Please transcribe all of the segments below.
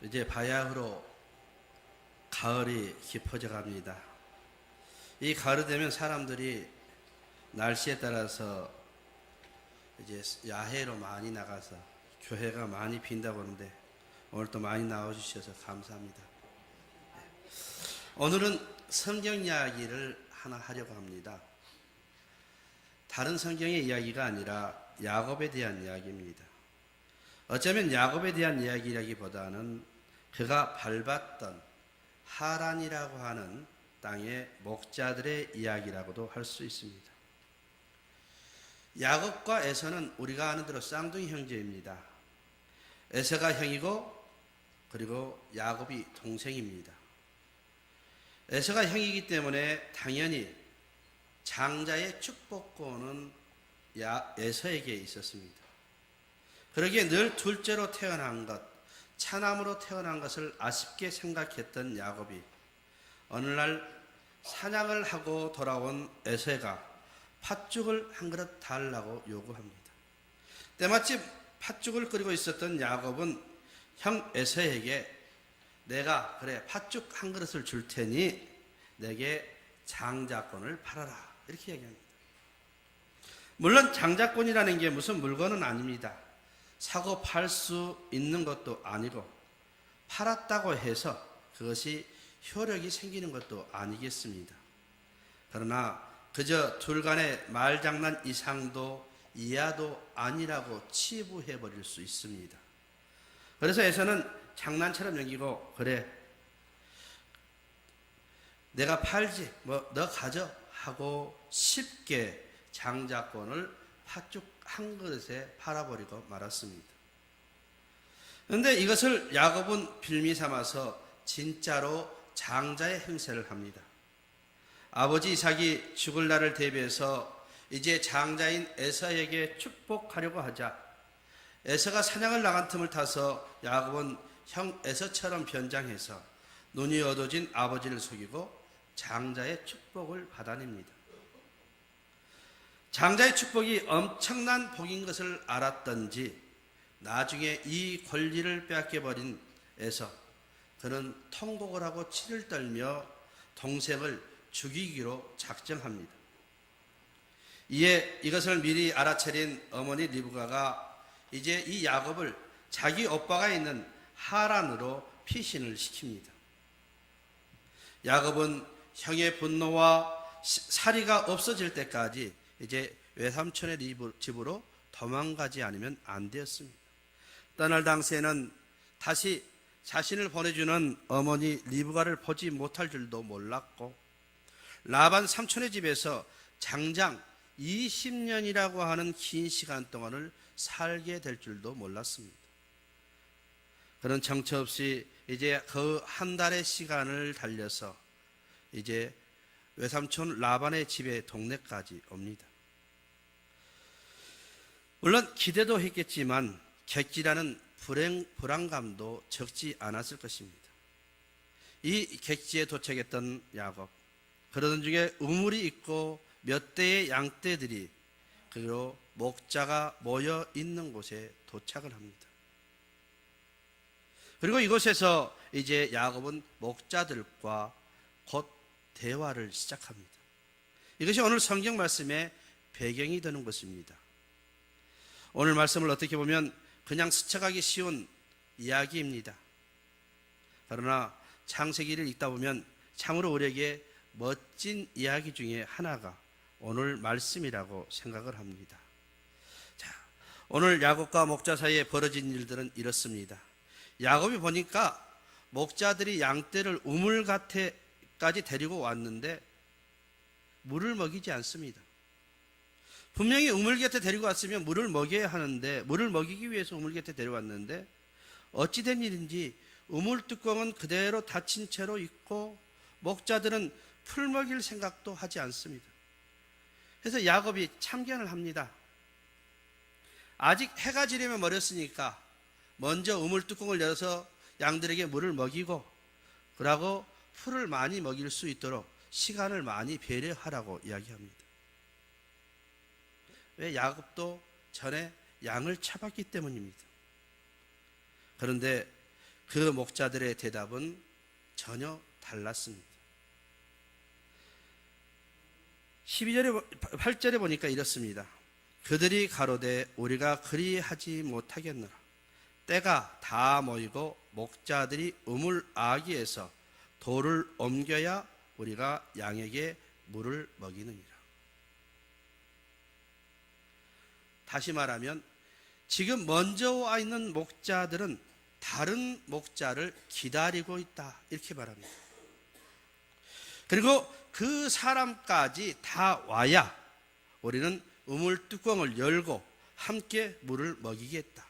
이제 바야흐로 가을이 깊어져 갑니다. 이 가을이 되면 사람들이 날씨에 따라서 이제 야외로 많이 나가서 교회가 많이 빈다고 하는데 오늘 또 많이 나와주셔서 감사합니다. 오늘은 성경 이야기를 하나 하려고 합니다. 다른 성경의 이야기가 아니라 야곱에 대한 이야기입니다. 어쩌면 야곱에 대한 이야기라기보다는 그가 밟았던 하란이라고 하는 땅의 목자들의 이야기라고도 할 수 있습니다. 야곱과 에서는 우리가 아는 대로 쌍둥이 형제입니다. 에서가 형이고 그리고 야곱이 동생입니다. 에서가 형이기 때문에 당연히 장자의 축복권은 에서에게 있었습니다. 그러기에 늘 둘째로 태어난 것, 차남으로 태어난 것을 아쉽게 생각했던 야곱이 어느 날 사냥을 하고 돌아온 에서가 팥죽을 한 그릇 달라고 요구합니다. 때마침 팥죽을 끓이고 있었던 야곱은 형 에서에게 내가 그래 팥죽 한 그릇을 줄 테니 내게 장자권을 팔아라 이렇게 얘기합니다. 물론 장자권이라는 게 무슨 물건은 아닙니다. 사고 팔 수 있는 것도 아니고 팔았다고 해서 그것이 효력이 생기는 것도 아니겠습니다. 그러나 그저 둘 간의 말장난 이상도 이하도 아니라고 치부해 버릴 수 있습니다. 그래서 에서는 장난처럼 여기고 그래 내가 팔지 뭐 너 가져 하고 쉽게 장자권을 팥죽 한 그릇에 팔아버리고 말았습니다. 그런데 이것을 야곱은 빌미 삼아서 진짜로 장자의 행세를 합니다. 아버지 이삭이 죽을 날을 대비해서 이제 장자인 에서에게 축복하려고 하자 에서가 사냥을 나간 틈을 타서 야곱은 형 에서처럼 변장해서 눈이 어두워진 아버지를 속이고 장자의 축복을 받아냅니다. 장자의 축복이 엄청난 복인 것을 알았던지 나중에 이 권리를 빼앗겨버린 에서 그는 통곡을 하고 치를 떨며 동생을 죽이기로 작정합니다. 이에 이것을 미리 알아차린 어머니 리브가가 이제 이 야곱을 자기 오빠가 있는 하란으로 피신을 시킵니다. 야곱은 형의 분노와 살이가 없어질 때까지 이제 외삼촌의 집으로 도망가지 않으면 안 되었습니다. 떠날 당시에는 다시 자신을 보내주는 어머니 리브가를 보지 못할 줄도 몰랐고 라반 삼촌의 집에서 장장 20년이라고 하는 긴 시간 동안을 살게 될 줄도 몰랐습니다. 그런 정처 없이 이제 그 한 달의 시간을 달려서 이제 외삼촌 라반의 집에 동네까지 옵니다. 물론 기대도 했겠지만 객지라는 불안감도 적지 않았을 것입니다. 이 객지에 도착했던 야곱, 그러던 중에 우물이 있고 몇 대의 양떼들이 그리고 목자가 모여 있는 곳에 도착을 합니다. 그리고 이곳에서 이제 야곱은 목자들과 곧 대화를 시작합니다. 이것이 오늘 성경 말씀의 배경이 되는 것입니다. 오늘 말씀을 어떻게 보면 그냥 스쳐가기 쉬운 이야기입니다. 그러나 창세기를 읽다 보면 참으로 우리에게 멋진 이야기 중에 하나가 오늘 말씀이라고 생각을 합니다. 자, 오늘 야곱과 목자 사이에 벌어진 일들은 이렇습니다. 야곱이 보니까 목자들이 양떼를 우물가테까지 데리고 왔는데 물을 먹이지 않습니다. 분명히 우물 곁에 데리고 왔으면 물을 먹여야 하는데 물을 먹이기 위해서 우물 곁에 데려왔는데 어찌된 일인지 우물 뚜껑은 그대로 닫힌 채로 있고 목자들은 풀 먹일 생각도 하지 않습니다. 그래서 야곱이 참견을 합니다. 아직 해가 지려면 멀었으니까 먼저 우물 뚜껑을 열어서 양들에게 물을 먹이고 그러고 풀을 많이 먹일 수 있도록 시간을 많이 배려하라고 이야기합니다. 왜? 야곱도 전에 양을 쳐봤기 때문입니다. 그런데 그 목자들의 대답은 전혀 달랐습니다. 8절에 보니까 이렇습니다. 그들이 가로되 우리가 그리하지 못하겠노라. 때가 다 모이고 목자들이 우물 아기에서 돌을 옮겨야 우리가 양에게 물을 먹이느니라. 다시 말하면 지금 먼저 와 있는 목자들은 다른 목자를 기다리고 있다, 이렇게 말합니다. 그리고 그 사람까지 다 와야 우리는 우물 뚜껑을 열고 함께 물을 먹이겠다.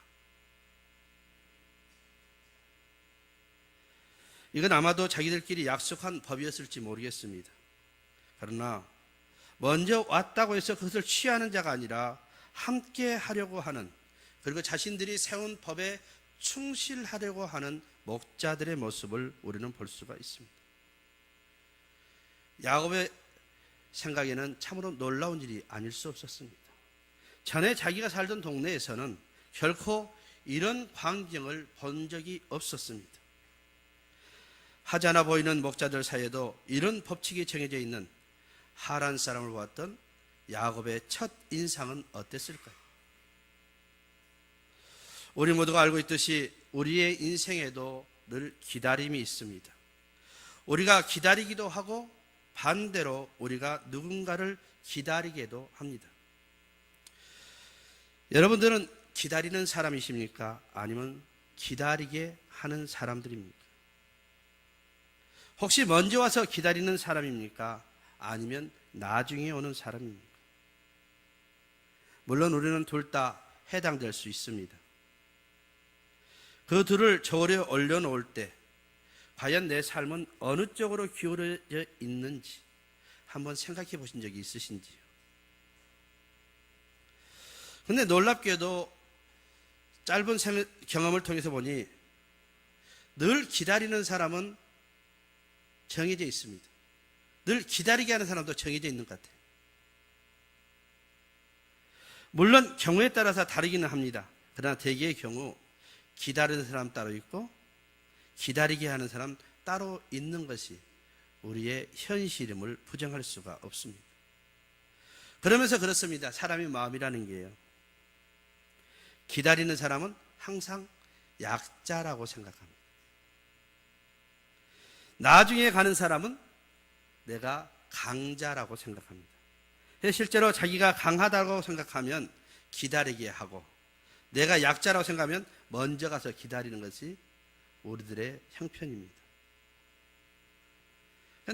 이건 아마도 자기들끼리 약속한 법이었을지 모르겠습니다. 그러나 먼저 왔다고 해서 그것을 취하는 자가 아니라 함께 하려고 하는, 그리고 자신들이 세운 법에 충실하려고 하는 목자들의 모습을 우리는 볼 수가 있습니다. 야곱의 생각에는 참으로 놀라운 일이 아닐 수 없었습니다. 전에 자기가 살던 동네에서는 결코 이런 광경을 본 적이 없었습니다. 하지 않아 보이는 목자들 사이에도 이런 법칙이 정해져 있는 하란 사람을 보았던 야곱의 첫 인상은 어땠을까요? 우리 모두가 알고 있듯이 우리의 인생에도 늘 기다림이 있습니다. 우리가 기다리기도 하고 반대로 우리가 누군가를 기다리게도 합니다. 여러분들은 기다리는 사람이십니까? 아니면 기다리게 하는 사람들입니까? 혹시 먼저 와서 기다리는 사람입니까? 아니면 나중에 오는 사람입니까? 물론 우리는 둘 다 해당될 수 있습니다. 그 둘을 저울에 올려놓을 때 과연 내 삶은 어느 쪽으로 기울어져 있는지 한번 생각해 보신 적이 있으신지요? 그런데 놀랍게도 짧은 경험을 통해서 보니 늘 기다리는 사람은 정해져 있습니다. 늘 기다리게 하는 사람도 정해져 있는 것 같아요. 물론 경우에 따라서 다르기는 합니다. 그러나 대개의 경우 기다리는 사람 따로 있고 기다리게 하는 사람 따로 있는 것이 우리의 현실임을 부정할 수가 없습니다. 그러면서 그렇습니다. 사람의 마음이라는 게요, 기다리는 사람은 항상 약자라고 생각합니다. 나중에 가는 사람은 내가 강자라고 생각합니다. 실제로 자기가 강하다고 생각하면 기다리게 하고, 내가 약자라고 생각하면 먼저 가서 기다리는 것이 우리들의 형편입니다.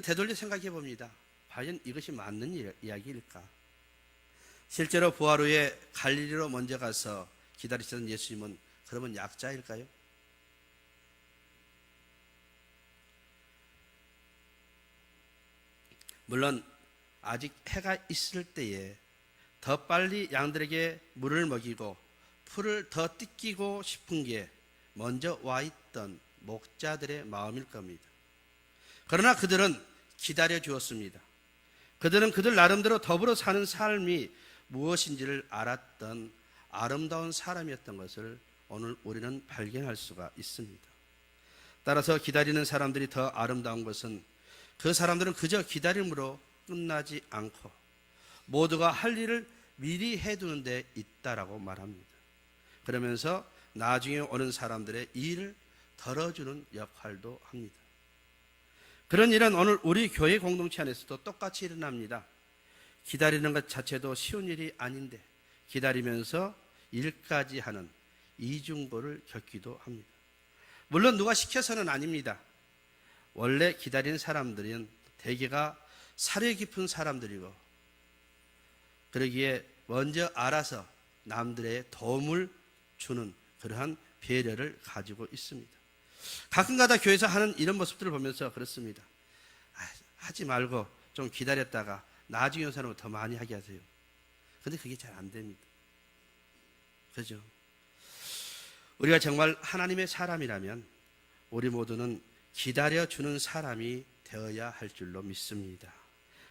되돌려 생각해 봅니다. 과연 이것이 맞는 이야기일까? 실제로 부활 후에 갈릴리로 먼저 가서 기다리시던 예수님은 그러면 약자일까요? 물론 아직 해가 있을 때에 더 빨리 양들에게 물을 먹이고 풀을 더 뜯기고 싶은 게 먼저 와 있던 목자들의 마음일 겁니다. 그러나 그들은 기다려 주었습니다. 그들은 그들 나름대로 더불어 사는 삶이 무엇인지를 알았던 아름다운 사람이었던 것을 오늘 우리는 발견할 수가 있습니다. 따라서 기다리는 사람들이 더 아름다운 것은 그 사람들은 그저 기다림으로 끝나지 않고 모두가 할 일을 미리 해두는 데 있다라고 말합니다. 그러면서 나중에 오는 사람들의 일을 덜어주는 역할도 합니다. 그런 일은 오늘 우리 교회 공동체 안에서도 똑같이 일어납니다. 기다리는 것 자체도 쉬운 일이 아닌데 기다리면서 일까지 하는 이중고를 겪기도 합니다. 물론 누가 시켜서는 아닙니다. 원래 기다리는 사람들은 대개가 사려 깊은 사람들이고, 그러기에 먼저 알아서 남들의 도움을 주는 그러한 배려를 가지고 있습니다. 가끔가다 교회에서 하는 이런 모습들을 보면서 그렇습니다. 하지 말고 좀 기다렸다가 나중에 온 사람은 더 많이 하게 하세요. 그런데 그게 잘 안 됩니다. 그죠? 우리가 정말 하나님의 사람이라면 우리 모두는 기다려주는 사람이 되어야 할 줄로 믿습니다.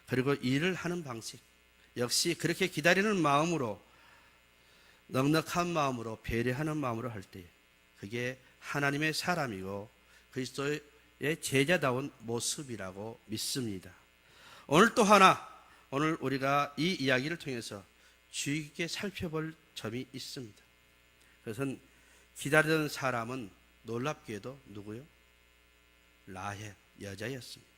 그리고 일을 하는 방식 역시 그렇게 기다리는 마음으로, 넉넉한 마음으로, 배려하는 마음으로 할 때 그게 하나님의 사람이고 그리스도의 제자다운 모습이라고 믿습니다. 오늘 또 하나, 오늘 우리가 이 이야기를 통해서 주의 깊게 살펴볼 점이 있습니다. 그것은 기다리던 사람은 놀랍게도 누구요? 라헬, 여자였습니다.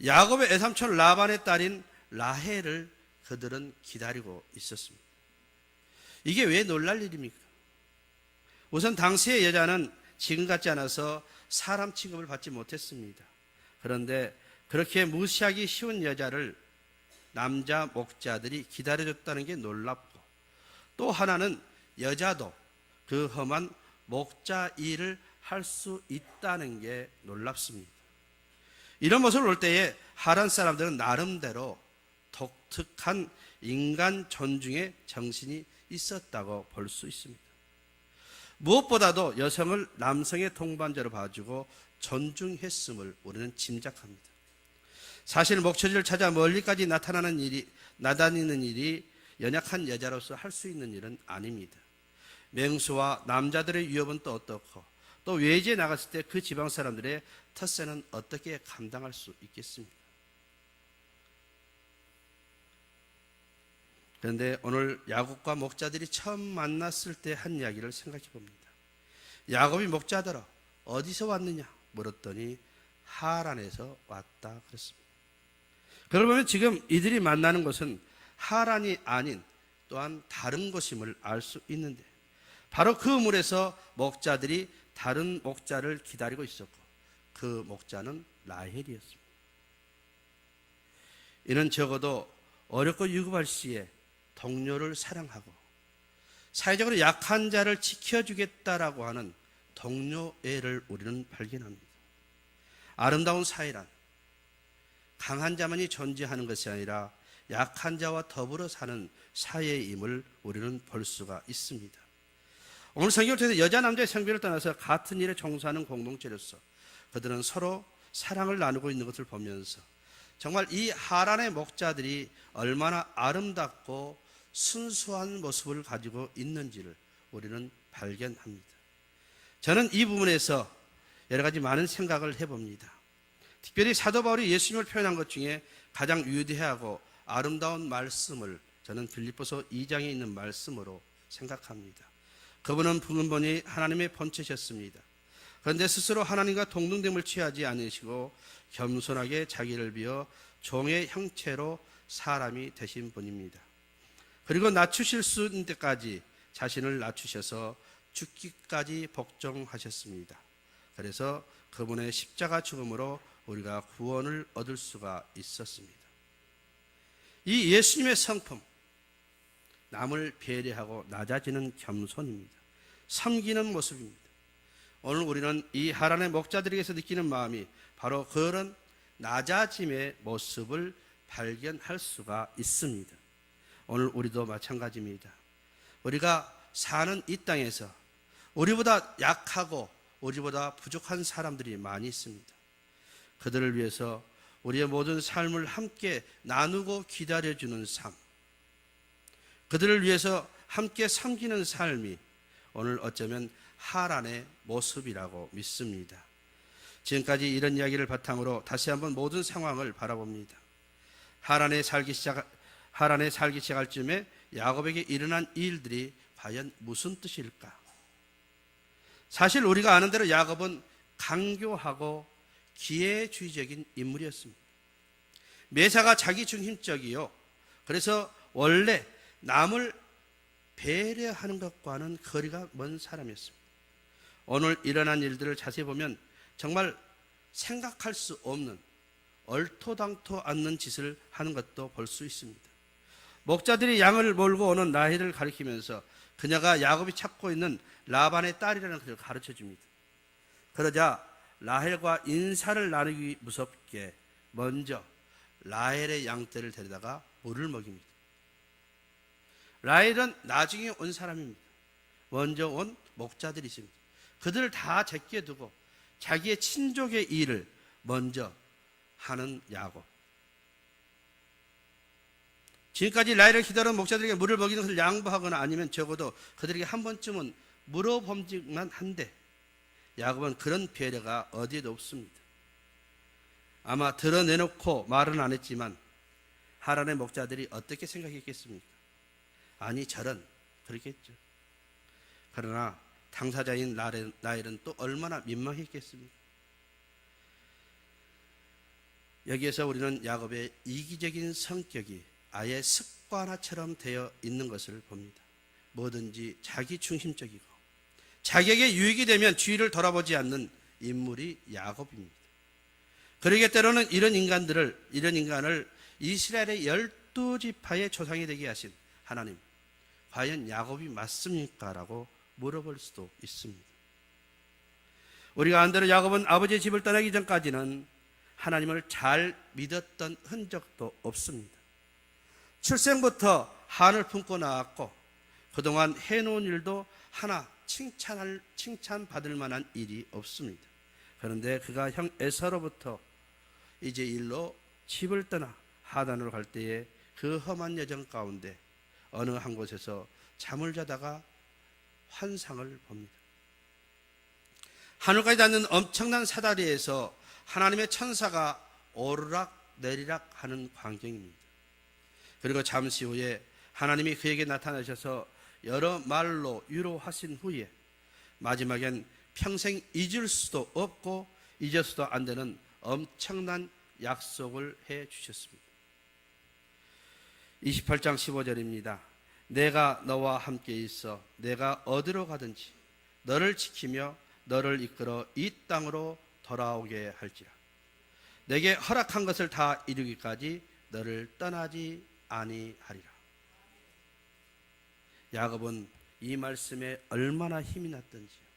야곱의 외삼촌 라반의 딸인 라헬을 그들은 기다리고 있었습니다. 이게 왜 놀랄 일입니까? 우선 당시의 여자는 지금 같지 않아서 사람 취급을 받지 못했습니다. 그런데 그렇게 무시하기 쉬운 여자를 남자 목자들이 기다려줬다는 게 놀랍고, 또 하나는 여자도 그 험한 목자 일을 할 수 있다는 게 놀랍습니다. 이런 모습을 볼 때에 하란 사람들은 나름대로 독특한 인간 존중의 정신이 있었다고 볼 수 있습니다. 무엇보다도 여성을 남성의 동반자로 봐주고 존중했음을 우리는 짐작합니다. 사실 목처지를 찾아 멀리까지 나다니는 일이 연약한 여자로서 할 수 있는 일은 아닙니다. 맹수와 남자들의 위협은 또 어떻고, 또 외지에 나갔을 때 그 지방 사람들의 텃세는 어떻게 감당할 수 있겠습니까? 그런데 오늘 야곱과 목자들이 처음 만났을 때 한 이야기를 생각해 봅니다. 야곱이 목자들아 어디서 왔느냐 물었더니 하란에서 왔다 그랬습니다. 그러면 지금 이들이 만나는 것은 하란이 아닌 또한 다른 곳임을 알 수 있는데, 바로 그 물에서 목자들이 다른 목자를 기다리고 있었고 그 목자는 라헬이었습니다. 이는 적어도 어렵고 유급할 시에 동료를 사랑하고 사회적으로 약한 자를 지켜주겠다라고 하는 동료애를 우리는 발견합니다. 아름다운 사회란 강한 자만이 존재하는 것이 아니라 약한 자와 더불어 사는 사회임을 우리는 볼 수가 있습니다. 오늘 성경을 통해서 여자 남자의 성별을 떠나서 같은 일에 종사하는 공동체로서 그들은 서로 사랑을 나누고 있는 것을 보면서 정말 이 하란의 목자들이 얼마나 아름답고 순수한 모습을 가지고 있는지를 우리는 발견합니다. 저는 이 부분에서 여러 가지 많은 생각을 해봅니다. 특별히 사도 바울이 예수님을 표현한 것 중에 가장 위대하고 아름다운 말씀을 저는 빌립보서 2장에 있는 말씀으로 생각합니다. 그분은 근본이 하나님의 본체셨습니다. 그런데 스스로 하나님과 동등됨을 취하지 않으시고 겸손하게 자기를 비워 종의 형체로 사람이 되신 분입니다. 그리고 낮추실 수 있는 때까지 자신을 낮추셔서 죽기까지 복종하셨습니다. 그래서 그분의 십자가 죽음으로 우리가 구원을 얻을 수가 있었습니다. 이 예수님의 성품, 남을 배려하고 낮아지는 겸손입니다. 섬기는 모습입니다. 오늘 우리는 이 하란의 목자들에게서 느끼는 마음이 바로 그런 낮아짐의 모습을 발견할 수가 있습니다. 오늘 우리도 마찬가지입니다. 우리가 사는 이 땅에서 우리보다 약하고 우리보다 부족한 사람들이 많이 있습니다. 그들을 위해서 우리의 모든 삶을 함께 나누고 기다려주는 삶, 그들을 위해서 함께 섬기는 삶이 오늘 어쩌면 하란의 모습이라고 믿습니다. 지금까지 이런 이야기를 바탕으로 다시 한번 모든 상황을 바라봅니다. 하란에 살기 시작할 즈음에 야곱에게 일어난 일들이 과연 무슨 뜻일까? 사실 우리가 아는 대로 야곱은 강교하고 기회주의적인 인물이었습니다. 매사가 자기 중심적이요, 그래서 원래 남을 배려하는 것과는 거리가 먼 사람이었습니다. 오늘 일어난 일들을 자세히 보면 정말 생각할 수 없는 얼토당토 않는 짓을 하는 것도 볼 수 있습니다. 목자들이 양을 몰고 오는 라헬을 가리키면서 그녀가 야곱이 찾고 있는 라반의 딸이라는 것을 가르쳐 줍니다. 그러자 라헬과 인사를 나누기 무섭게 먼저 라헬의 양떼를 데려다가 물을 먹입니다. 라헬은 나중에 온 사람입니다. 먼저 온 목자들이 있습니다. 그들을 다 제껴두고 자기의 친족의 일을 먼저 하는 야곱. 지금까지 라헬을 기다린 목자들에게 물을 먹이는 것을 양보하거나 아니면 적어도 그들에게 한 번쯤은 물어봄직만 한데 야곱은 그런 배려가 어디에도 없습니다. 아마 드러내놓고 말은 안 했지만 하란의 목자들이 어떻게 생각했겠습니까? 아니 저런 그렇겠죠. 그러나 당사자인 라헬은 또 얼마나 민망했겠습니까? 여기에서 우리는 야곱의 이기적인 성격이 아예 습관화처럼 되어 있는 것을 봅니다. 뭐든지 자기 중심적이고 자기에게 유익이 되면 주위를 돌아보지 않는 인물이 야곱입니다. 그러기에 때로는 이런 인간을 이스라엘의 12지파의 조상이 되게 하신 하나님, 과연 야곱이 맞습니까? 라고 물어볼 수도 있습니다. 우리가 안대로 야곱은 아버지의 집을 떠나기 전까지는 하나님을 잘 믿었던 흔적도 없습니다. 출생부터 한을 품고 나왔고 그동안 해놓은 일도 하나 칭찬받을 만한 일이 없습니다. 그런데 그가 형 에서로부터 이제 일로 집을 떠나 하단으로 갈 때에 그 험한 여정 가운데 어느 한 곳에서 잠을 자다가 환상을 봅니다. 하늘까지 닿는 엄청난 사다리에서 하나님의 천사가 오르락 내리락 하는 광경입니다. 그리고 잠시 후에 하나님이 그에게 나타나셔서 여러 말로 위로하신 후에 마지막엔 평생 잊을 수도 없고 잊어서도 안 되는 엄청난 약속을 해 주셨습니다. 28장 15절입니다. 내가 너와 함께 있어 내가 어디로 가든지 너를 지키며 너를 이끌어 이 땅으로 돌아오게 할지라. 내게 허락한 것을 다 이루기까지 너를 떠나지 아니하리라. 야곱은 이 말씀에 얼마나 힘이 났던지요.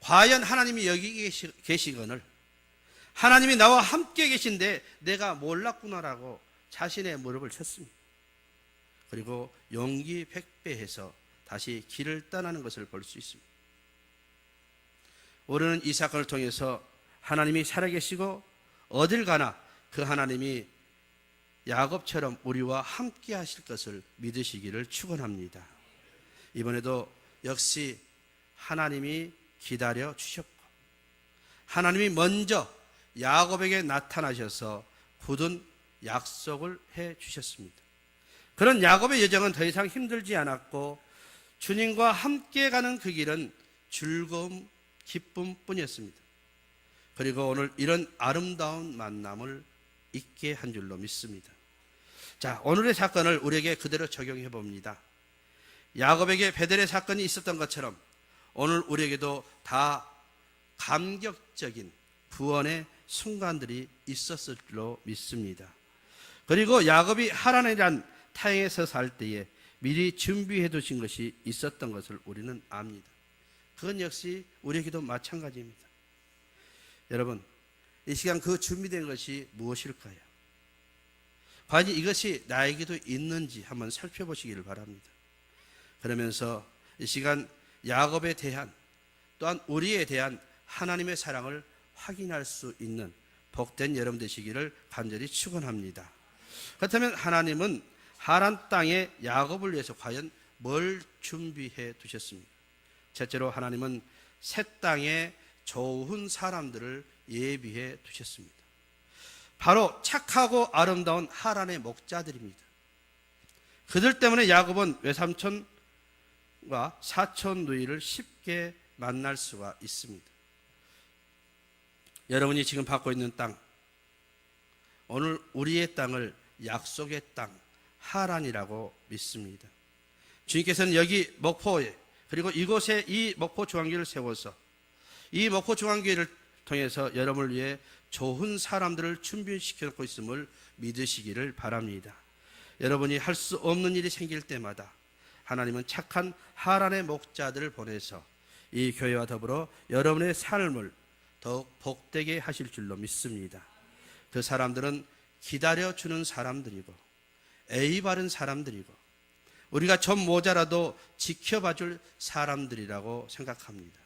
과연 하나님이 여기 계시거늘 하나님이 나와 함께 계신데 내가 몰랐구나라고 자신의 무릎을 쳤습니다. 그리고 용기 백배해서 다시 길을 떠나는 것을 볼 수 있습니다. 우리는 이 사건을 통해서 하나님이 살아계시고 어딜 가나 그 하나님이 야곱처럼 우리와 함께 하실 것을 믿으시기를 축원합니다. 이번에도 역시 하나님이 기다려 주셨고 하나님이 먼저 야곱에게 나타나셔서 굳은 약속을 해 주셨습니다. 그런 야곱의 여정은 더 이상 힘들지 않았고 주님과 함께 가는 그 길은 즐거움, 기쁨뿐이었습니다. 그리고 오늘 이런 아름다운 만남을 있게 한 줄로 믿습니다. 자, 오늘의 사건을 우리에게 그대로 적용해 봅니다. 야곱에게 베델의 사건이 있었던 것처럼 오늘 우리에게도 다 감격적인 구원의 순간들이 있었을 줄로 믿습니다. 그리고 야곱이 하란이란 타향에서 살 때에 미리 준비해 두신 것이 있었던 것을 우리는 압니다. 그건 역시 우리에게도 마찬가지입니다. 여러분, 이 시간 그 준비된 것이 무엇일까요? 과연 이것이 나에게도 있는지 한번 살펴보시기를 바랍니다. 그러면서 이 시간 야곱에 대한 또한 우리에 대한 하나님의 사랑을 확인할 수 있는 복된 여러분 되시기를 간절히 축원합니다. 그렇다면 하나님은 하란 땅에 야곱을 위해서 과연 뭘 준비해 두셨습니까? 첫째로 하나님은 새 땅에 좋은 사람들을 예비해 두셨습니다. 바로 착하고 아름다운 하란의 목자들입니다. 그들 때문에 야곱은 외삼촌과 사촌 누이를 쉽게 만날 수가 있습니다. 여러분이 지금 받고 있는 땅, 오늘 우리의 땅을 약속의 땅 하란이라고 믿습니다. 주님께서는 여기 목포에 그리고 이곳에 이 목포 중앙교회를 세워서 이 목포 중앙교회를 통해서 여러분을 위해 좋은 사람들을 준비시켜 놓고 있음을 믿으시기를 바랍니다. 여러분이 할 수 없는 일이 생길 때마다 하나님은 착한 하란의 목자들을 보내서 이 교회와 더불어 여러분의 삶을 더욱 복되게 하실 줄로 믿습니다. 그 사람들은 기다려주는 사람들이고 애의 바른 사람들이고 우리가 좀 모자라도 지켜봐줄 사람들이라고 생각합니다.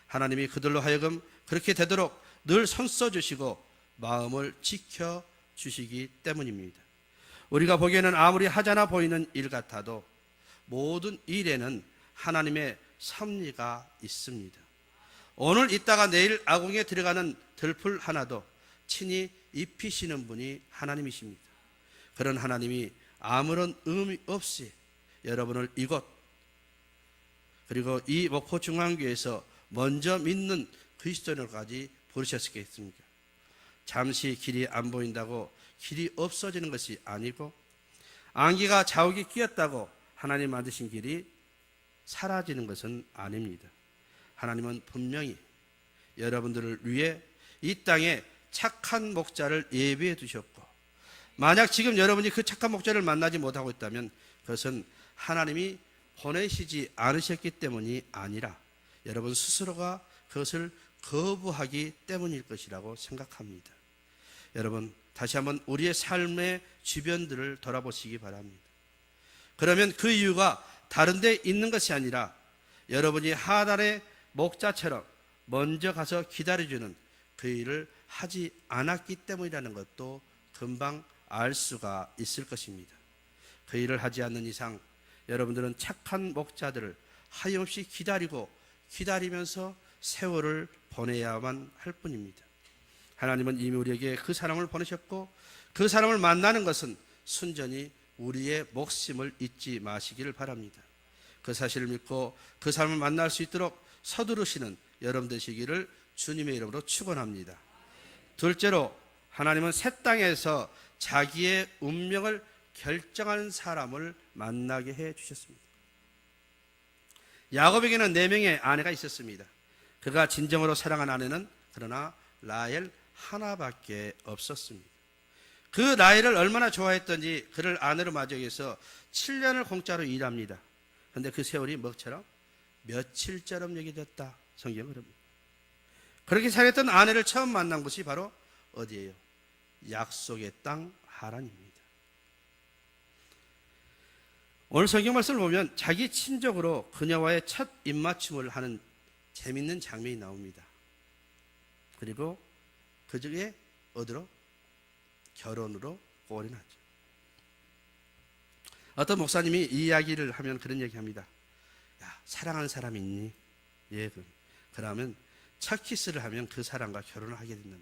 하나님이 그들로 하여금 그렇게 되도록 늘 손써주시고 마음을 지켜주시기 때문입니다. 우리가 보기에는 아무리 하찮아 보이는 일 같아도 모든 일에는 하나님의 섭리가 있습니다. 오늘 있다가 내일 아궁이에 들어가는 들풀 하나도 친히 입히시는 분이 하나님이십니다. 그런 하나님이 아무런 의미 없이 여러분을 이곳 그리고 이 목포중앙교회에서 먼저 믿는 그리스도인까지 부르셨겠습니까? 잠시 길이 안 보인다고 길이 없어지는 것이 아니고, 안개가 자욱이 끼었다고 하나님 만드신 길이 사라지는 것은 아닙니다. 하나님은 분명히 여러분들을 위해 이 땅에 착한 목자를 예비해 두셨고, 만약 지금 여러분이 그 착한 목자를 만나지 못하고 있다면 그것은 하나님이 보내시지 않으셨기 때문이 아니라 여러분 스스로가 그것을 거부하기 때문일 것이라고 생각합니다. 여러분, 다시 한번 우리의 삶의 주변들을 돌아보시기 바랍니다. 그러면 그 이유가 다른 데 있는 것이 아니라 여러분이 하단의 목자처럼 먼저 가서 기다려주는 그 일을 하지 않았기 때문이라는 것도 금방 알 수가 있을 것입니다. 그 일을 하지 않는 이상 여러분들은 착한 목자들을 하염없이 기다리면서 세월을 보내야만 할 뿐입니다. 하나님은 이미 우리에게 그 사람을 보내셨고, 그 사람을 만나는 것은 순전히 우리의 목숨을 잊지 마시기를 바랍니다. 그 사실을 믿고 그 사람을 만날 수 있도록 서두르시는 여러분 되시기를 주님의 이름으로 축원합니다. 둘째로, 하나님은 새 땅에서 자기의 운명을 결정하는 사람을 만나게 해 주셨습니다. 야곱에게는 4명의 아내가 있었습니다. 그가 진정으로 사랑한 아내는 그러나 라헬 하나밖에 없었습니다. 그 라헬을 얼마나 좋아했던지 그를 아내로 맞이하기 위해서 7년을 공짜로 일합니다. 그런데 그 세월이 뭐처럼 며칠처럼 여겨졌다, 성경은 그럽니다. 그렇게 살았던 아내를 처음 만난 곳이 바로 어디예요? 약속의 땅 하란입니다. 오늘 성경 말씀을 보면 자기 친족으로 그녀와의 첫 입맞춤을 하는 재밌는 장면이 나옵니다. 그리고 그 중에 어디로? 결혼으로 올인하죠. 어떤 목사님이 이 이야기를 하면 그런 얘기합니다. 야, 사랑하는 사람이 있니? 예, 그러면 첫 키스를 하면 그 사람과 결혼을 하게 된다.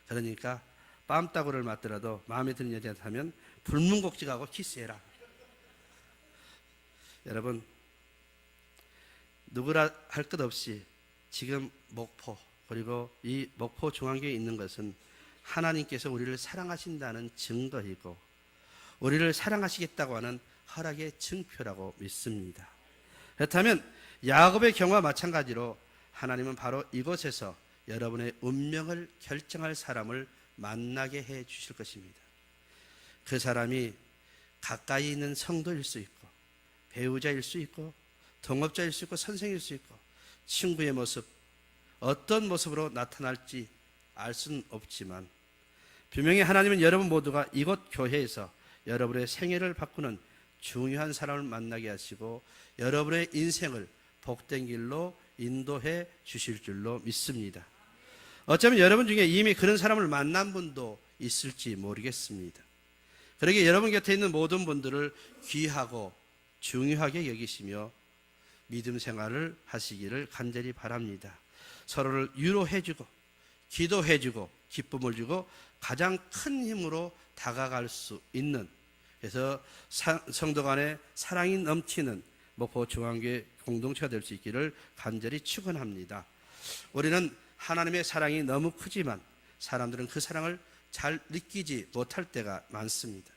그러니까 뺨따구를 맞더라도 마음에 드는 여자한테 하면 불문곡직하고 키스해라. 여러분, 누구라 할 것 없이 지금 목포, 그리고 이 목포 중앙교회에 있는 것은 하나님께서 우리를 사랑하신다는 증거이고 우리를 사랑하시겠다고 하는 허락의 증표라고 믿습니다. 그렇다면 야곱의 경우와 마찬가지로 하나님은 바로 이곳에서 여러분의 운명을 결정할 사람을 만나게 해 주실 것입니다. 그 사람이 가까이 있는 성도일 수 있고, 배우자일 수 있고, 동업자일 수 있고, 선생일 수 있고, 친구의 모습, 어떤 모습으로 나타날지 알 수는 없지만 분명히 하나님은 여러분 모두가 이곳 교회에서 여러분의 생애를 바꾸는 중요한 사람을 만나게 하시고 여러분의 인생을 복된 길로 인도해 주실 줄로 믿습니다. 어쩌면 여러분 중에 이미 그런 사람을 만난 분도 있을지 모르겠습니다. 그러기에 여러분 곁에 있는 모든 분들을 귀하고 중요하게 여기시며 믿음 생활을 하시기를 간절히 바랍니다. 서로를 위로해주고 기도해주고 기쁨을 주고 가장 큰 힘으로 다가갈 수 있는, 그래서 성도 간에 사랑이 넘치는 목포 중앙교회 공동체가 될 수 있기를 간절히 축원합니다. 우리는 하나님의 사랑이 너무 크지만 사람들은 그 사랑을 잘 느끼지 못할 때가 많습니다.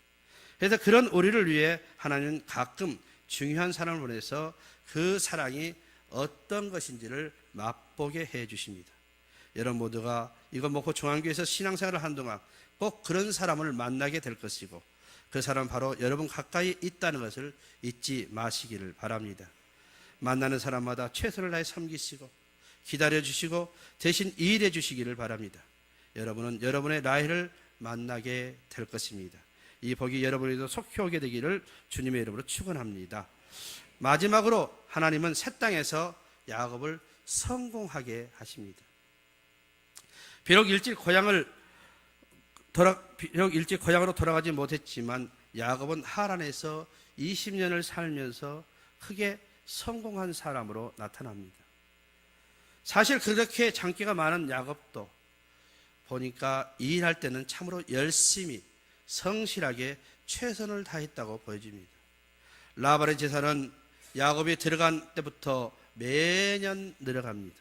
그래서 그런 우리를 위해 하나님은 가끔 중요한 사람을 보내서 그 사랑이 어떤 것인지를 맛보게 해 주십니다. 여러분 모두가 이거 목포 중앙교회에서 신앙생활을 한 동안 꼭 그런 사람을 만나게 될 것이고 그 사람은 바로 여러분 가까이 있다는 것을 잊지 마시기를 바랍니다. 만나는 사람마다 최선을 다해 섬기시고 기다려주시고 대신 일해 주시기를 바랍니다. 여러분은 여러분의 라헬을 만나게 될 것입니다. 이 복이 여러분에게도 속히 오게 되기를 주님의 이름으로 축원합니다. 마지막으로 하나님은 새 땅에서 야곱을 성공하게 하십니다. 비록 일찍 고향으로 돌아가지 못했지만 야곱은 하란에서 20년을 살면서 크게 성공한 사람으로 나타납니다. 사실 그렇게 장기가 많은 야곱도 보니까 일할 때는 참으로 열심히 성실하게 최선을 다했다고 보여집니다. 라반의 제사는 야곱이 들어간 때부터 매년 늘어갑니다.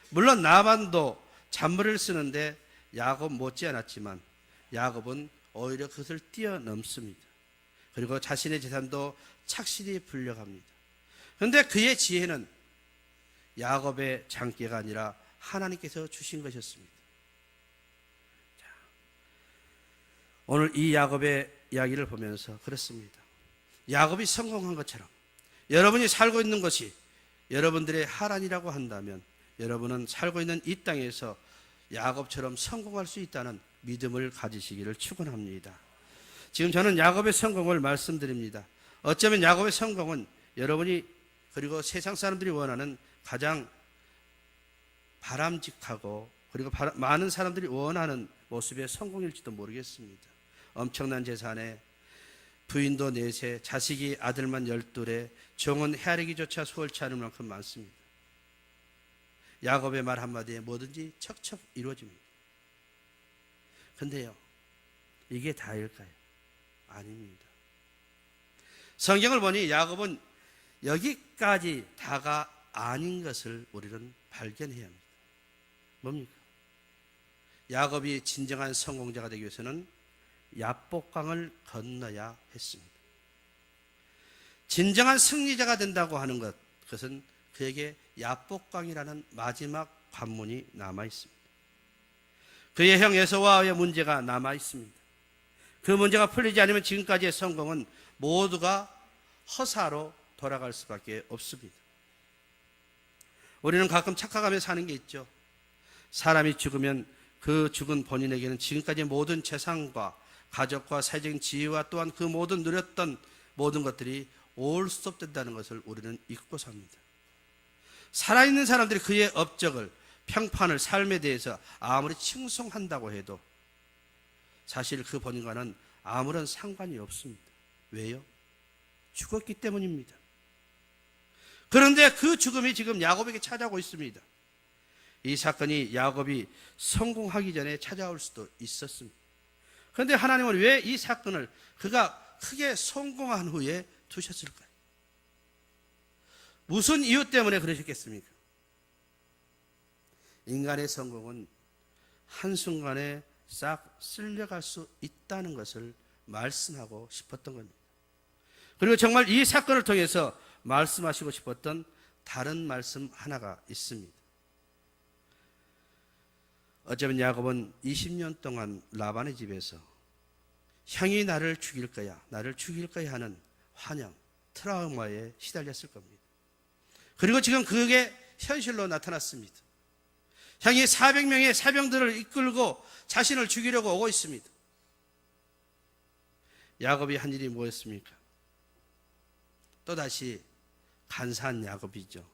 물론 라반도 잔머리를 쓰는데 야곱 못지않았지만 야곱은 오히려 그것을 뛰어넘습니다. 그리고 자신의 재산도 착실히 불려갑니다. 그런데 그의 지혜는 야곱의 장기가 아니라 하나님께서 주신 것이었습니다. 자, 오늘 이 야곱의 이야기를 보면서 그렇습니다. 야곱이 성공한 것처럼 여러분이 살고 있는 것이 여러분들의 하란이라고 한다면 여러분은 살고 있는 이 땅에서 야곱처럼 성공할 수 있다는 믿음을 가지시기를 축원합니다. 지금 저는 야곱의 성공을 말씀드립니다. 어쩌면 야곱의 성공은 여러분이 그리고 세상 사람들이 원하는 가장 바람직하고 그리고 많은 사람들이 원하는 모습의 성공일지도 모르겠습니다. 엄청난 재산에 부인도 4세, 자식이 아들만 12에 종은 헤아리기조차 수월치 않을 만큼 많습니다. 야곱의 말 한마디에 뭐든지 척척 이루어집니다. 근데요, 이게 다일까요? 아닙니다. 성경을 보니 야곱은 여기까지 다가 아닌 것을 우리는 발견해야 합니다. 뭡니까? 야곱이 진정한 성공자가 되기 위해서는 야복강을 건너야 했습니다. 진정한 승리자가 된다고 하는 것, 그것은 그에게 야복강이라는 마지막 관문이 남아 있습니다. 그의 형 에서와의 문제가 남아 있습니다. 그 문제가 풀리지 않으면 지금까지의 성공은 모두가 허사로 돌아갈 수밖에 없습니다. 우리는 가끔 착각하며 사는 게 있죠. 사람이 죽으면 그 죽은 본인에게는 지금까지 모든 재산과 가족과 사회적인 지위와 또한 그 모든 누렸던 모든 것들이 올 스톱된다는 것을 우리는 잊고 삽니다. 살아있는 사람들이 그의 업적을, 평판을, 삶에 대해서 아무리 칭송한다고 해도 사실 그 본인과는 아무런 상관이 없습니다. 왜요? 죽었기 때문입니다. 그런데 그 죽음이 지금 야곱에게 찾아오고 있습니다. 이 사건이 야곱이 성공하기 전에 찾아올 수도 있었습니다. 그런데 하나님은 왜 이 사건을 그가 크게 성공한 후에 두셨을까요? 무슨 이유 때문에 그러셨겠습니까? 인간의 성공은 한순간에 싹 쓸려갈 수 있다는 것을 말씀하고 싶었던 겁니다. 그리고 정말 이 사건을 통해서 말씀하시고 싶었던 다른 말씀 하나가 있습니다. 어쩌면 야곱은 20년 동안 라반의 집에서 형이 나를 죽일 거야 하는 환영, 트라우마에 시달렸을 겁니다. 그리고 지금 그게 현실로 나타났습니다. 형이 400명의 사병들을 이끌고 자신을 죽이려고 오고 있습니다. 야곱이 한 일이 뭐였습니까? 또다시 간사한 야곱이죠.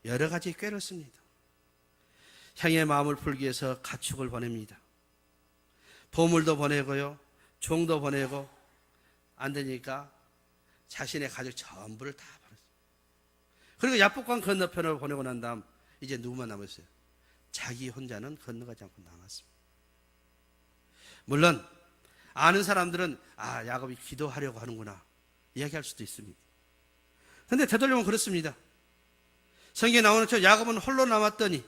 여러 가지 꾀를 씁니다. 형의 마음을 풀기 위해서 가축을 보냅니다. 보물도 보내고요, 종도 보내고, 안 되니까 자신의 가족 전부를 다 보냈어요. 그리고 야복강 건너편을 보내고 난 다음 이제 누구만 남았어요? 자기 혼자는 건너가지 않고 남았습니다. 물론 아는 사람들은 야곱이 기도하려고 하는구나 이야기할 수도 있습니다. 그런데 되돌려보면 그렇습니다. 성경에 나오는 것처럼 야곱은 홀로 남았더니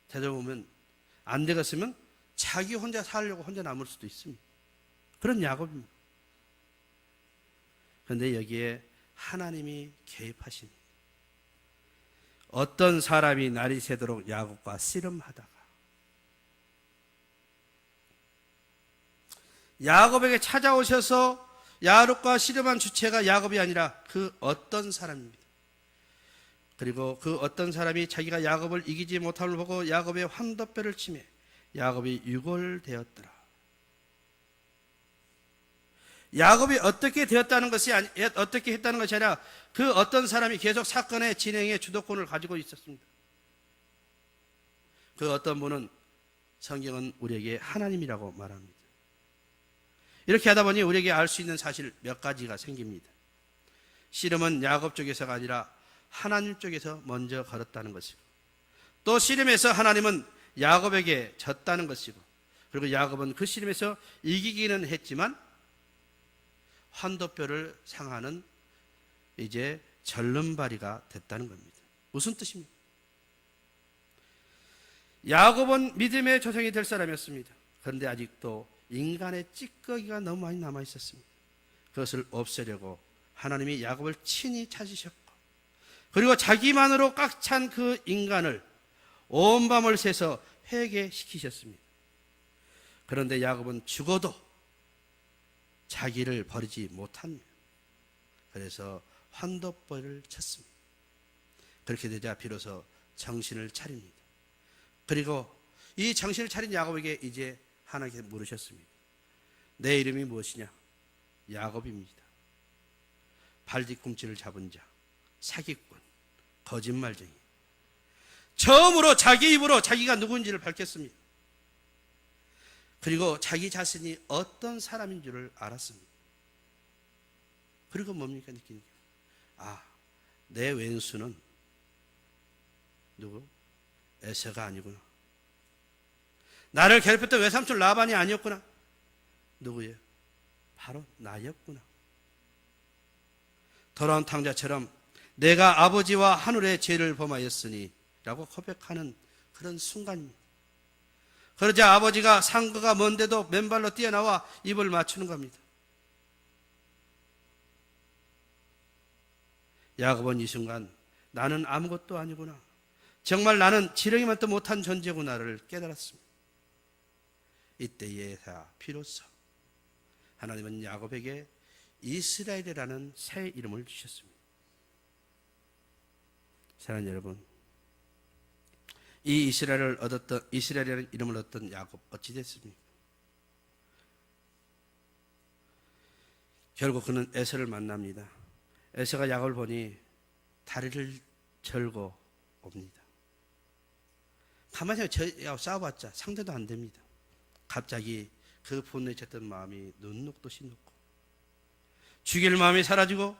되돌려보면 안 되겠으면 자기 혼자 살려고 혼자 남을 수도 있습니다. 그런 야곱입니다. 그런데 여기에 하나님이 개입하십니다. 어떤 사람이 날이 새도록 야곱과 씨름하다가 야곱에게 찾아오셔서 야곱과 씨름한 주체가 야곱이 아니라 그 어떤 사람입니다. 그리고 그 어떤 사람이 자기가 야곱을 이기지 못함을 보고 야곱의 환도뼈를 치매 야곱이 유골되었더라. 야곱이 어떻게 되었다는 것이 어떻게 했다는 것이 아니라 그 어떤 사람이 계속 사건의 진행의 주도권을 가지고 있었습니다. 그 어떤 분은 성경은 우리에게 하나님이라고 말합니다. 이렇게 하다 보니 우리에게 알 수 있는 사실 몇 가지가 생깁니다. 씨름은 야곱 쪽에서가 아니라 하나님 쪽에서 먼저 걸었다는 것이고, 또 씨름에서 하나님은 야곱에게 졌다는 것이고, 그리고 야곱은 그 씨름에서 이기기는 했지만 환도뼈를 상하는 이제 절름발이가 됐다는 겁니다. 무슨 뜻입니까? 야곱은 믿음의 조상이 될 사람이었습니다. 그런데 아직도 인간의 찌꺼기가 너무 많이 남아 있었습니다. 그것을 없애려고 하나님이 야곱을 친히 찾으셨고, 그리고 자기만으로 꽉 찬 그 인간을 온 밤을 새서 회개시키셨습니다. 그런데 야곱은 죽어도 자기를 버리지 못합니다. 그래서 환도뼈를 쳤습니다. 그렇게 되자 비로소 정신을 차립니다. 그리고 이 정신을 차린 야곱에게 이제 하나님께서 물으셨습니다. 내 이름이 무엇이냐? 야곱입니다. 발뒤꿈치를 잡은 자, 사기꾼, 거짓말쟁이. 처음으로 자기 입으로 자기가 누구인지를 밝혔습니다. 그리고 자기 자신이 어떤 사람인 줄을 알았습니다. 그리고 뭡니까 느끼는 게? 아, 내 왼수는 누구? 에서가 아니구나. 나를 괴롭혔던 외삼촌 라반이 아니었구나. 누구예요? 바로 나였구나. 돌아온 탕자처럼 내가 아버지와 하늘의 죄를 범하였으니 라고 고백하는 그런 순간입니다. 그러자 아버지가 상거가 먼데도 맨발로 뛰어나와 입을 맞추는 겁니다. 야곱은 이 순간 나는 아무것도 아니구나, 정말 나는 지렁이만도 못한 존재구나를 깨달았습니다. 이때에야 비로소 하나님은 야곱에게 이스라엘이라는 새 이름을 주셨습니다. 사랑하는 여러분, 이 이스라엘이라는 이름을 얻었던 야곱 어찌 됐습니까? 결국 그는 에서를 만납니다. 에서가 야곱을 보니 다리를 절고 옵니다. 가만히 저하고 싸워봤자 상대도 안 됩니다. 갑자기 그 분노에 쳤던 마음이 눈 녹듯이 녹고, 죽일 마음이 사라지고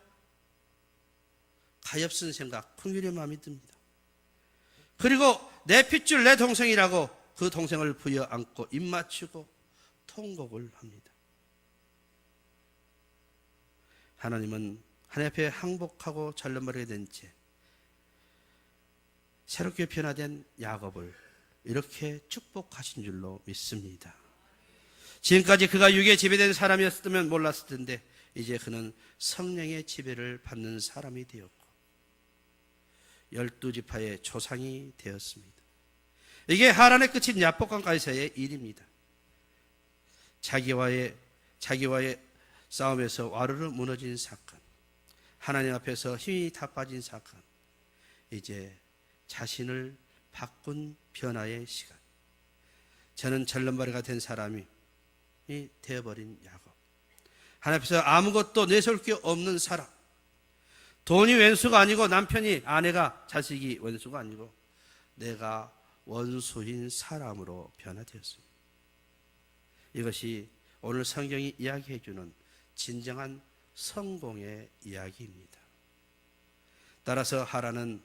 가엾은 생각, 긍휼의 마음이 듭니다. 그리고 내 핏줄 내 동생이라고 그 동생을 부여안고 입맞추고 통곡을 합니다. 하나님은 하나님 앞에 항복하고 절름발이게 된 채 새롭게 변화된 야곱을 이렇게 축복하신 줄로 믿습니다. 지금까지 그가 육에 지배된 사람이었으면 몰랐을 텐데 이제 그는 성령의 지배를 받는 사람이 되었고 12지파의 조상이 되었습니다. 이게 하란의 끝인 야복강가에서의 일입니다. 자기와의 싸움에서 와르르 무너진 사건, 하나님 앞에서 힘이 다 빠진 사건, 이제 자신을 바꾼 변화의 시간. 저는 절름발이가 된 사람이 되어버린 야곱, 하나님 앞에서 아무것도 내세울 게 없는 사람, 돈이 원수가 아니고 남편이, 아내가, 자식이 원수가 아니고 내가 원수인 사람으로 변화되었습니다. 이것이 오늘 성경이 이야기해 주는 진정한 성공의 이야기입니다. 따라서 하란은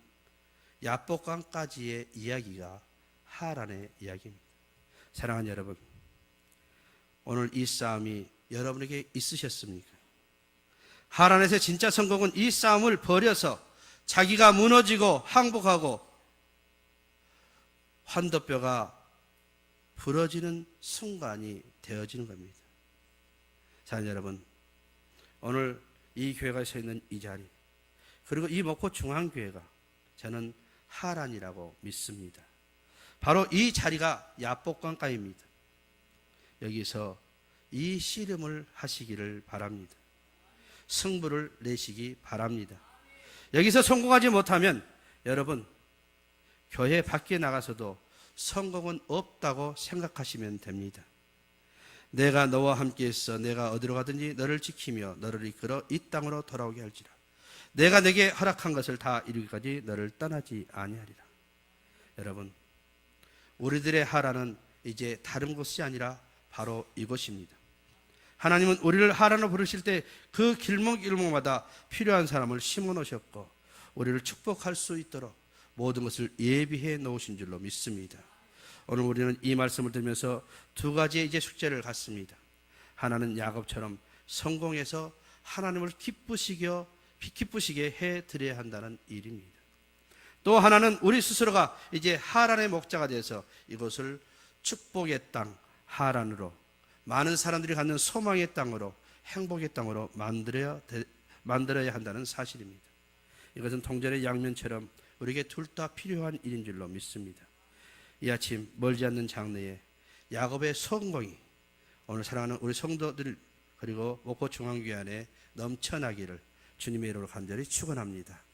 야복강까지의 이야기가 하란의 이야기입니다. 사랑하는 여러분, 오늘 이 싸움이 여러분에게 있으셨습니까? 하란에서 진짜 성공은 이 싸움을 버려서 자기가 무너지고 항복하고 환도뼈가 부러지는 순간이 되어지는 겁니다. 사랑하는 여러분, 오늘 이 교회가 서 있는 이 자리, 그리고 이 목포 중앙교회가 저는 하란이라고 믿습니다. 바로 이 자리가 야복강가입니다. 여기서 이 씨름을 하시기를 바랍니다. 승부를 내시기 바랍니다. 여기서 성공하지 못하면 여러분, 교회 밖에 나가서도 성공은 없다고 생각하시면 됩니다. 내가 너와 함께 있어 내가 어디로 가든지 너를 지키며 너를 이끌어 이 땅으로 돌아오게 할지라. 내가 내게 허락한 것을 다 이루기까지 너를 떠나지 아니하리라. 여러분, 우리들의 하란은 이제 다른 곳이 아니라 바로 이곳입니다. 하나님은 우리를 하란으로 부르실 때 그 길목길목마다 필요한 사람을 심어 놓으셨고, 우리를 축복할 수 있도록 모든 것을 예비해 놓으신 줄로 믿습니다. 오늘 우리는 이 말씀을 들으면서 두 가지의 이제 숙제를 갖습니다. 하나는 야곱처럼 성공해서 하나님을 기쁘시게 해 드려야 한다는 일입니다. 또 하나는 우리 스스로가 이제 하란의 목자가 돼서 이곳을 축복의 땅 하란으로, 많은 사람들이 갖는 소망의 땅으로, 행복의 땅으로 만들어야 한다는 사실입니다. 이것은 동전의 양면처럼 우리에게 둘 다 필요한 일인 줄로 믿습니다. 이 아침 멀지 않는 장래에 야곱의 성공이 오늘 사랑하는 우리 성도들 그리고 목포중앙교회 안에 넘쳐나기를 주님의 이름으로 간절히 축원합니다.